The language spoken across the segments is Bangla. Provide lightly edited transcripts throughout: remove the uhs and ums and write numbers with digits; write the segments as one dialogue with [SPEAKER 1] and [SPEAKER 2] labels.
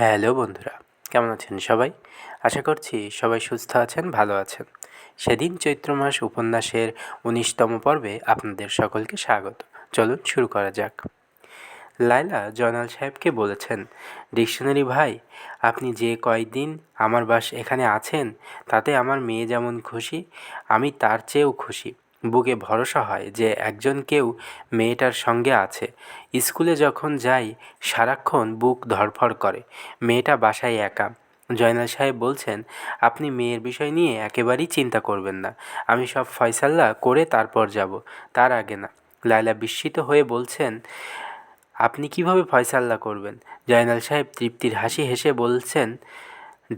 [SPEAKER 1] হ্যালো বন্ধুরা, কেমন আছেন সবাই? আশা করছি সবাই সুস্থ আছেন, ভালো আছেন। সেদিন চৈত্র মাস উপন্যাসের ১৯তম পর্বে আপনাদের সকলকে স্বাগত। চলুন শুরু করা যাক। লায়লা জয়নাল সাহেবকে বলেছেন, ডিকশনারি ভাই, আপনি যে কয়দিন আমার এখানে আছেন তাতে আমার মেয়ে যেমন খুশি, আমি তার চেয়েও খুশি। বুকে ভরসা হয় যে একজন কেউ মেয়েটার সঙ্গে আছে। স্কুলে যখন যাই সারাক্ষণ বুক ধড়ফড় করে। মেয়েটা বাসায় একা। জয়নাল সাহেব বলছেন, আপনি মেয়ের বিষয় নিয়ে একেবারেই চিন্তা করবেন না। আমি সব ফয়সাল্লা করে তারপর যাব, তার আগে না। লায়লা বিস্মিত হয়ে বলছেন, আপনি কিভাবে ফয়সাল্লা করবেন? জয়নাল সাহেব তৃপ্তির হাসি হেসে বলছেন,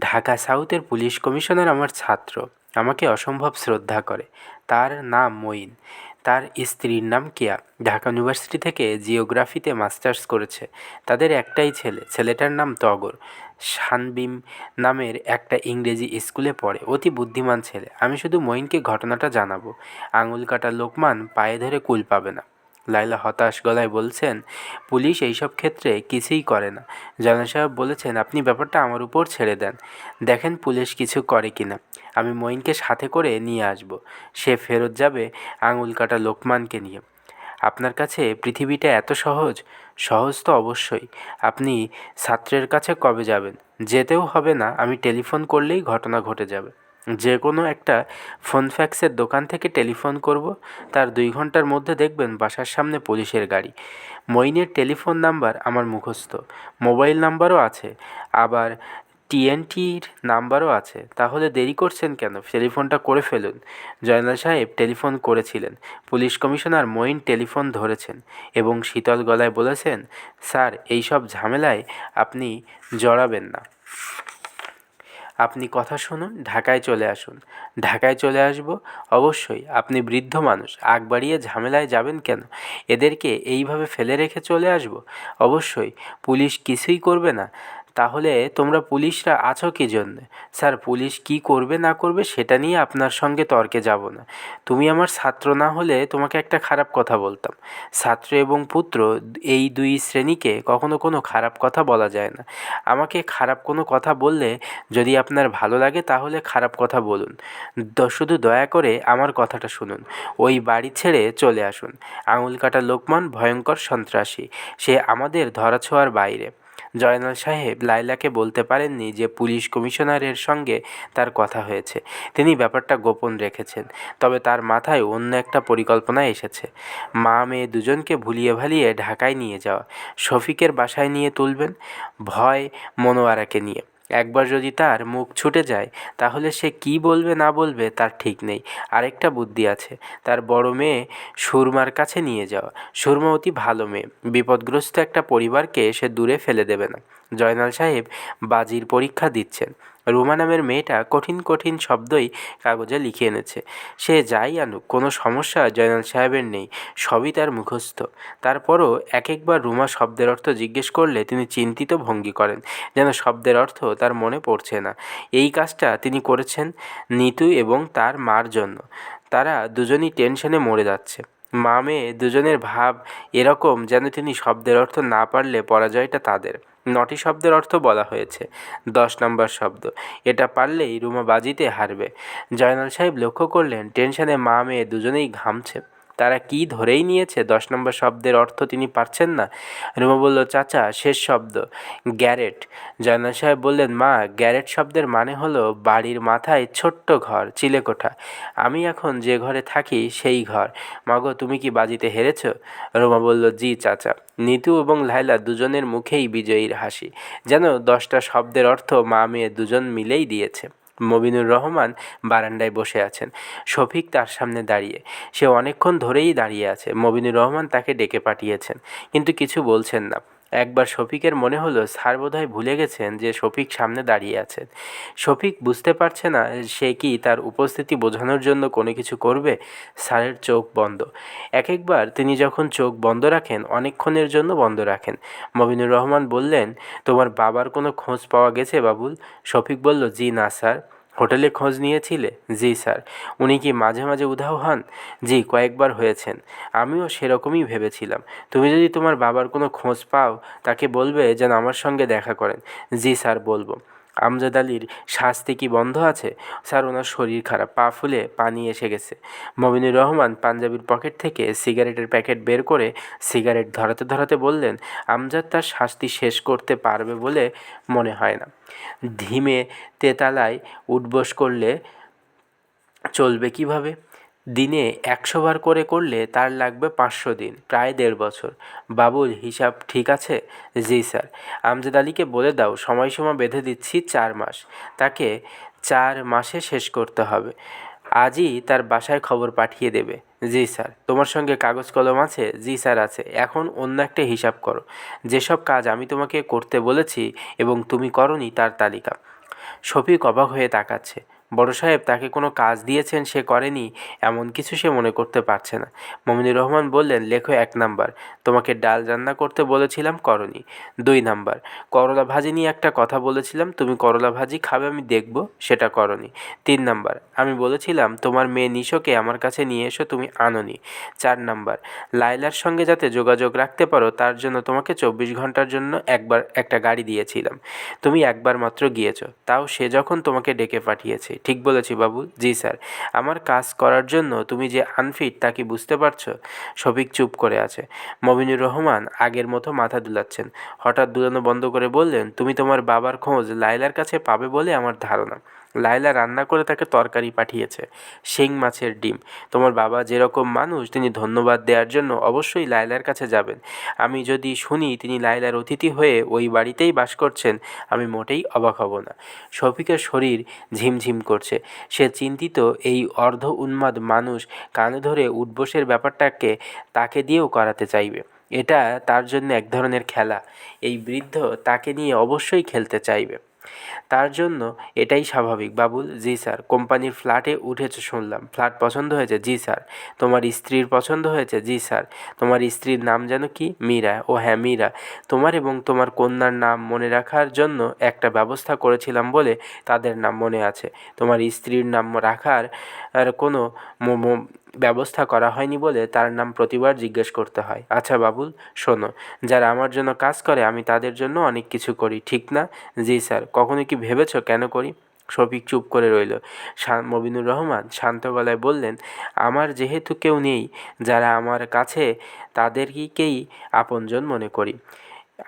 [SPEAKER 1] ঢাকা সাউথের পুলিশ কমিশনার আমার ছাত্র, আমাকে অসম্ভব শ্রদ্ধা করে। তার নাম মঈন, তার স্ত্রীর নাম কেয়া। ঢাকা ইউনিভার্সিটি থেকে জিওগ্রাফিতে মাস্টার্স করেছে। তাদের একটাই ছেলে, ছেলেটার নাম তগর। শানবিম নামের একটা ইংরেজি স্কুলে পড়ে, অতি বুদ্ধিমান ছেলে। আমি শুধু মঈনকে ঘটনাটা জানাবো। আঙুল কাটা লোকমান পায়ে ধরে কুল পাবে না। লায়লা হতাশ গলায় বলছেন, পুলিশ এইসব ক্ষেত্রে কিছুই করে না। জয়নাল সাহেব বলেছেন, আপনি ব্যাপারটা আমার উপর ছেড়ে দেন, দেখেন পুলিশ কিছু করে কি না। আমি মঈনকে সাথে করে নিয়ে আসব। সে ফেরত যাবে আঙুল কাটা লোকমানকে নিয়ে। আপনার কাছে পৃথিবীটা এত সহজ? সহজ তো অবশ্যই। আপনি ছাত্রের কাছে কবে যাবেন? যেতেও হবে না, আমি টেলিফোন করলেই ঘটনা ঘটে যাবে। যে কোনো একটা ফোন ফ্যাক্সের দোকান থেকে টেলিফোন করব, তার 2 ঘন্টার মধ্যে দেখবেন বাসার সামনে পুলিশের গাড়ি। মঈনের টেলিফোন নাম্বার আমার মুখস্থ, মোবাইল নাম্বারও আছে, আবার টিএনটির নাম্বারও আছে। তাহলে দেরি করছেন কেন? টেলিফোনটা করে ফেলুন। জয়নাল সাহেব টেলিফোন করেছিলেন। পুলিশ কমিশনার মঈন টেলিফোন ধরেছেন এবং শীতল গলায় বলেছেন, স্যার, এইসব ঝামেলায় আপনি জড়াবেন না। আপনি কথা শুনুন, ঢাকায় চলে আসুন। ঢাকায় চলে আসব? অবশ্যই। আপনি বৃদ্ধ মানুষ, আগ বাড়িয়ে ঝামেলায় যাবেন কেন? এদেরকে এইভাবে ফেলে রেখে চলে আসব? অবশ্যই। পুলিশ কিছুই করবে না? তাহলে তোমরা পুলিশরা আছো কী জন্যে? স্যার, পুলিশ কী করবে না করবে সেটা নিয়ে আপনার সঙ্গে তর্কে যাব না। তুমি আমার ছাত্র না হলে তোমাকে একটা খারাপ কথা বলতাম। ছাত্র এবং পুত্র এই 2 শ্রেণীকে কখনো কোনো খারাপ কথা বলা যায় না। আমাকে খারাপ কোনো কথা বললে যদি আপনার ভালো লাগে তাহলে খারাপ কথা বলুন, শুধু দয়া করে আমার কথাটা শুনুন। ওই বাড়ি ছেড়ে চলে আসুন। আঙুল কাটা লোকমান ভয়ঙ্কর সন্ত্রাসী, সে আমাদের ধরাছোঁয়ার বাইরে। জয়নাল সাহেব লায়লাকে বলতে পারেননি যে পুলিশ কমিশনারের সঙ্গে তার কথা হয়েছে। তিনি ব্যাপারটা গোপন রেখেছেন। তবে তার মাথায় অন্য একটা পরিকল্পনা এসেছে। মা মেয়ে দুজনকে ভুলিয়ে ভালিয়ে ঢাকায় নিয়ে যাওয়া, শফিকের বাসায় নিয়ে তুলবেন, ভয় মনোয়ারাকে নিয়ে। একবার যদি তার মুখ ছুটে যায় তাহলে সে কী বলবে না বলবে তার ঠিক নেই। আরেকটা বুদ্ধি আছে, তার বড় মেয়ে সুরমার কাছে নিয়ে যাওয়া। সুরমা অতি ভালো মেয়ে, বিপদগ্রস্ত একটা পরিবারকে সে দূরে ফেলে দেবে না। জয়নাল সাহেব বাজির পরীক্ষা দিচ্ছেন। রুমা নামের মেয়েটা কঠিন কঠিন শব্দই কাগজে লিখে এনেছে। সে যাই আনুক, কোনো সমস্যা জয়নাল সাহেবের নেই, সবই তার মুখস্থ। তারপরও এক একবার রুমা শব্দের অর্থ জিজ্ঞেস করলে তিনি চিন্তিত ভঙ্গি করেন, যেন শব্দের অর্থ তার মনে পড়ছে না। এই কাজটা তিনি করেছেন নিতু এবং তার মার জন্য। তারা দুজনই টেনশনে মরে যাচ্ছে। মা মেয়ে দুজনের ভাব এরকম যেন তিনি শব্দের অর্থ না পারলে পরাজয়টা তাদের। 9টি শব্দের অর্থ বলা হয়েছে, 10 নম্বর শব্দ। এটা পারলেই রুমা বাজিতে হারবে। জয়নাল সাহেব লক্ষ্য করলেন টেনশনে মা মেয়ে দুজনেই ঘামছে। তারা কি ধরেই নিয়েছে 10 নম্বর শব্দের অর্থ তিনি পারছেন না। রুমা বলল, চাচা, শেষ শব্দ গ্যারেট। জয়নাল সাহেব বললেন, মা, গ্যারেট শব্দের মানে হলো বাড়ির মাথায় ছোট্ট ঘর, চিলেকোঠা। আমি এখন যে ঘরে থাকি সেই ঘর। মাগো, তুমি কি বাজিতে হেরেছ? রুমা বলল, জি চাচা। নিতু এবং লায়লা দুজনের মুখেই বিজয়ীর হাসি, যেন 10টা শব্দের অর্থ মা মেয়ে দুজন মিলেই দিয়েছে। মবিনুর রহমান বারান্দায় বসে আছেন। শফিক তার সামনে দাঁড়িয়ে। সে অনেকক্ষণ ধরেই দাঁড়িয়ে আছে। মবিনুর রহমান তাকে ডেকে পাঠিয়েছেন, কিন্তু কিছু বলছেন না। একবার শফিকের মনে হলো স্যার বোধহয় ভুলে গেছেন যে শফিক সামনে দাঁড়িয়ে আছেন। শফিক বুঝতে পারছে না সে কি তার উপস্থিতি বোঝানোর জন্য কোনো কিছু করবে। স্যারের চোখ বন্ধ। এক একবার তিনি যখন চোখ বন্ধ রাখেন অনেকক্ষণের জন্য বন্ধ রাখেন। মবিনুর রহমান বললেন, তোমার বাবার কোনো খোঁজ পাওয়া গেছে বাবুল? শফিক বলল, জি না স্যার। হোটেলে খোঁজ নিয়েছিলে? জি স্যার। উনি কি মাঝে মাঝে উধাও হন? জি, কয়েকবার হয়েছেন। আমিও সেরকমই ভেবেছিলাম। তুমি যদি তোমার বাবার কোনো খোঁজ পাও তাকে বলবে যেন আমার সঙ্গে দেখা করেন। জি স্যার, বলবো। আমজাদ আলীর শাস্তি কি বন্ধ আছে? স্যার, ওনার শরীর খারাপ, পা ফুলে পানি এসে গেছে। মমিনুর রহমান পাঞ্জাবির পকেট থেকে সিগারেটের প্যাকেট বের করে সিগারেট ধরাতে ধরাতে বললেন, আমজাদ তার শাস্তি শেষ করতে পারবে বলে মনে হয় না। ধিমে তেতালায় উঠবোস করলে চলবে কিভাবে? দিনে 100 বার করে করলে তার লাগবে 500 দিন, প্রায় 1.5 বছর। বাবুল, হিসাব ঠিক আছে? জি স্যার। আমজাদ আলীকে বলে দাও সময়সীমা বেঁধে দিচ্ছি 4 মাস। তাকে 4 মাসে শেষ করতে হবে। আজই তার বাসায় খবর পাঠিয়ে দেবে। জি স্যার। তোমার সঙ্গে কাগজ কলম আছে? জি স্যার, আছে। এখন অন্য একটা হিসাব করো। যেসব কাজ আমি তোমাকে করতে বলেছি এবং তুমি করনি তার তালিকা। শফিক অবাক হয়ে তাকাচ্ছে। বড় সাহেব তাকে কোনো কাজ দিয়েছেন, সে করেনি এমন কিছু সে মনে করতে পারছে না। মমিনুর রহমান বললেন, লেখো 1 নাম্বার, তোমাকে ডাল রান্না করতে বলেছিলাম, করনি। 2 নাম্বার, করলা ভাজি নিয়ে একটা কথা বলেছিলাম, তুমি করলা ভাজি খাবে আমি দেখব, সেটা করনি। 3 নাম্বার, আমি বলেছিলাম তোমার মেয়ে নিশোকে আমার কাছে নিয়ে এসো, তুমি আনোনি। 4 নাম্বার, লায়লার সঙ্গে যাতে যোগাযোগ রাখতে পারো তার জন্য তোমাকে 24 ঘন্টার জন্য একবার একটা গাড়ি দিয়েছিলাম, তুমি একবার মাত্র গিয়েছো, তাও সে যখন তোমাকে ডেকে পাঠিয়েছে। ঠিক বলেছি বাবু? জি স্যার। আমার কাজ করার জন্য তুমি যে আনফিট তা কি বুঝতে পারছো? শফিক চুপ করে আছে। মমিনুর রহমান আগের মতো মাথা দুলাচ্ছেন। হঠাৎ দুলানো বন্ধ করে বললেন, তুমি তোমার বাবার খোঁজ লায়লার কাছে পাবে বলে আমার ধারণা। লায়লা রান্না করে তাকে তরকারি পাঠিয়েছে, শিং মাছের ডিম। তোমার বাবা যেরকম মানুষ, তিনি ধন্যবাদ দেওয়ার জন্য অবশ্যই লায়লার কাছে যাবেন। আমি যদি শুনি তিনি লায়লার অতিথি হয়ে ওই বাড়িতেই বাস করছেন, আমি মোটেই অবাক হব না। শফিকের শরীর ঝিমঝিম করছে। সে চিন্তিত এই অর্ধ উন্মাদ মানুষ কানে ধরে উঠবোসের ব্যাপারটাকে তাকে দিয়েও করাতে চাইবে। এটা তার জন্য এক ধরনের খেলা। এই বৃদ্ধ তাকে নিয়ে অবশ্যই খেলতে চাইবে। তার জন্য এটাই স্বাভাবিক। বাবুল? জি স্যার। কোম্পানির ফ্ল্যাটে উঠেছ শুনলাম, ফ্ল্যাট পছন্দ হয়েছে? জি স্যার। তোমার স্ত্রীর পছন্দ হয়েছে? জি স্যার। তোমার স্ত্রীর নাম যেন কি? মীরা। ও হ্যাঁ, মীরা। তোমার এবং তোমার কন্যার নাম মনে রাখার জন্য একটা ব্যবস্থা করেছিলাম বলে তাদের নাম মনে আছে। তোমার স্ত্রীর নাম রাখার কোনো ব্যবস্থা করা হয়নি বলে তার নাম প্রতিবার জিজ্ঞেস করতে হয়। আচ্ছা বাবুল, শোনো, যারা আমার জন্য কাজ করে আমি তাদের জন্য অনেক কিছু করি, ঠিক না? জি স্যার। কখনো কি ভেবেছ কেন করি? শফিক চুপ করে রইল। মবিনুর রহমান শান্ত গলায় বললেন, আমার যেহেতু কেউ নেই যারা আমার কাছে, তাদেরকেই আপনজন মনে করি।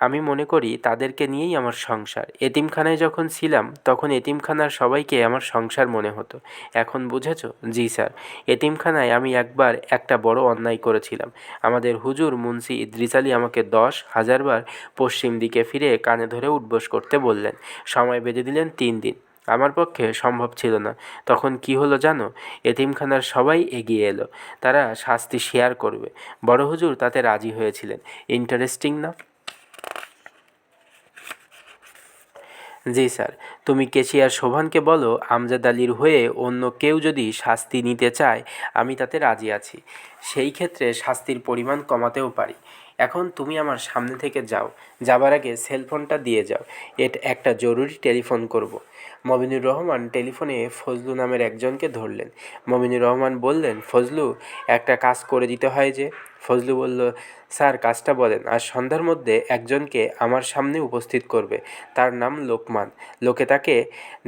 [SPEAKER 1] আমি মনে করি তাদেরকে নিয়েই আমার সংসার। এতিমখানায় যখন ছিলাম তখন এতিমখানার সবাইকে আমার সংসার মনে হতো। এখন বুঝেছো? জি স্যার। এতিমখানায় আমি একবার একটা বড় অন্যায় করেছিলাম। আমাদের হুজুর মুন্সি ইদ্রিস আলী আমাকে 10,000 বার পশ্চিম দিকে ফিরে কানে ধরে উঠবোস করতে বললেন। সময় বেঁধে দিলেন 3 দিন। আমার পক্ষে সম্ভব ছিল না। তখন কি হলো জানো? এতিমখানার সবাই এগিয়ে এলো, তারা শাস্তি শেয়ার করবে। বড় হুজুর তাতে রাজি হয়েছিলেন। ইন্টারেস্টিং না? জি স্যার। তুমি কেশিয়ার শোভনকে বলো আমজাদ আলীর হয়ে অন্য কেউ যদি শাস্তি নিতে চায় আমি তাতে রাজি আছি। সেই ক্ষেত্রে শাস্তির পরিমাণ কমাতেও পারি। এখন তুমি আমার সামনে থেকে যাও। যাবার আগে সেলফোনটা দিয়ে যাও, এটা একটা জরুরি টেলিফোন করব। মমিনুর রহমান টেলিফোনে ফজলু নামের একজনকে ধরলেন। মমিনুর রহমান বললেন, ফজলু, একটা কাজ করে দিতে হয় যে। ফজলু বলল, স্যার কাজটা বলেন। আর সন্ধ্যার মধ্যে একজনকে আমার সামনে উপস্থিত করবে। তার নাম লোকমান। লোকে তাকে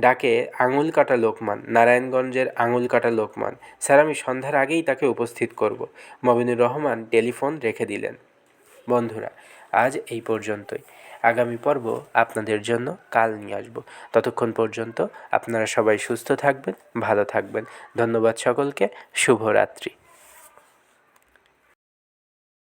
[SPEAKER 1] ডাকে আঙুল কাটা লোকমান, নারায়ণগঞ্জের আঙুল কাটা লোকমান। স্যার, আমি সন্ধ্যার আগেই তাকে উপস্থিত করব। মমিনুর রহমান টেলিফোন রেখে দিলেন। বন্ধুরা, আজ এই পর্যন্তই। আগামী পর্ব আপনাদের জন্য কাল নিয়ে আসব। ততক্ষণ পর্যন্ত আপনারা সবাই সুস্থ থাকবেন, ভালো থাকবেন। ধন্যবাদ সকলকে। শুভরাত্রি।